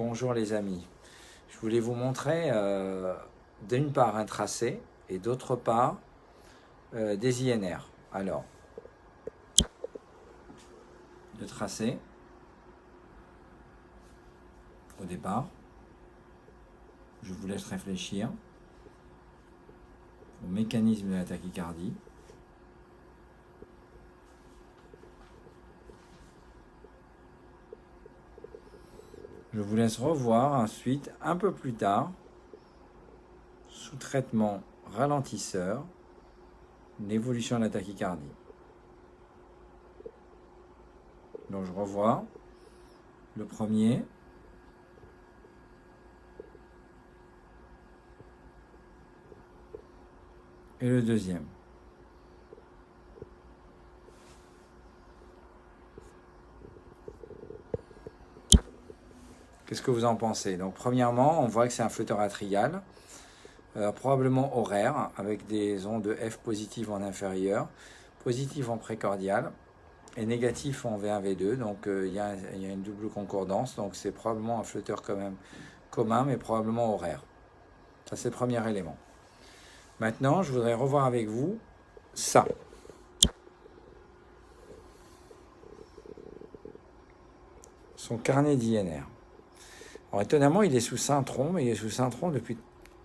Bonjour les amis, je voulais vous montrer d'une part un tracé et d'autre part des INR. Alors, le tracé, au départ, je vous laisse réfléchir au mécanisme de la tachycardie. Je vous laisse revoir ensuite, un peu plus tard, sous traitement ralentisseur, l'évolution de la tachycardie. Donc je revois le premier, et le deuxième. Qu'est-ce que vous en pensez? Donc premièrement, on voit que c'est un flotteur atrial, probablement horaire, avec des ondes F positives en inférieur, positives en précordial, et négatif en V1, V2, donc il y a une double concordance, donc c'est probablement un flotteur quand même commun, mais probablement horaire. Ça c'est le premier élément. Maintenant, je voudrais revoir avec vous ça. Son carnet d'INR. Alors étonnamment, il est sous Syntron, mais il est sous Syntron depuis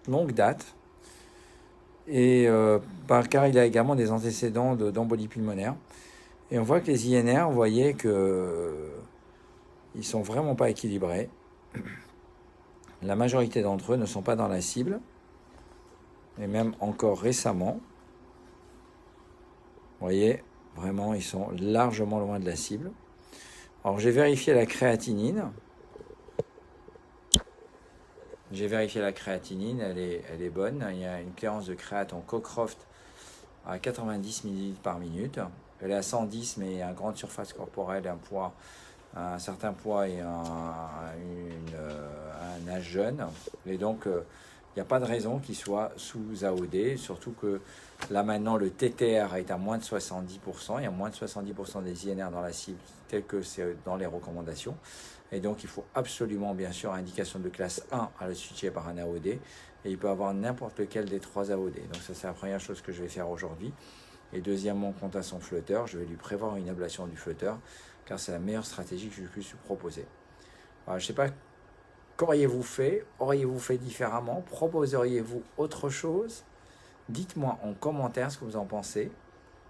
longue date. Et car il a également des antécédents d'embolie pulmonaire. Et on voit que les INR, vous voyez que ils sont vraiment pas équilibrés. La majorité d'entre eux ne sont pas dans la cible. Et même encore récemment, vous voyez, vraiment, ils sont largement loin de la cible. Alors j'ai vérifié la créatinine. J'ai vérifié la créatinine, elle est bonne. Il y a une cléarance de créate en Cockcroft à 90 ml par minute. Elle est à 110, mais à grande surface corporelle, un certain poids et un âge jeune. Et donc, il n'y a pas de raison qu'il soit sous AOD, surtout que là maintenant, le TTR est à moins de 70%. Il y a moins de 70% des INR dans la cible, tel que c'est dans les recommandations. Et donc, il faut absolument, bien sûr, indication de classe 1 à le switcher par un AOD. Et il peut avoir n'importe lequel des 3 AOD. Donc, ça, c'est la première chose que je vais faire aujourd'hui. Et deuxièmement, quant à son flotteur, je vais lui prévoir une ablation du flotteur, car c'est la meilleure stratégie que je puisse lui proposer. Alors, je ne sais pas, qu'auriez-vous fait? Auriez-vous fait différemment? Proposeriez-vous autre chose? Dites-moi en commentaire ce que vous en pensez.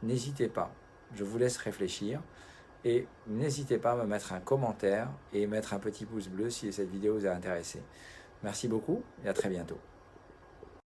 N'hésitez pas, je vous laisse réfléchir. Et n'hésitez pas à me mettre un commentaire et mettre un petit pouce bleu si cette vidéo vous a intéressé. Merci beaucoup et à très bientôt.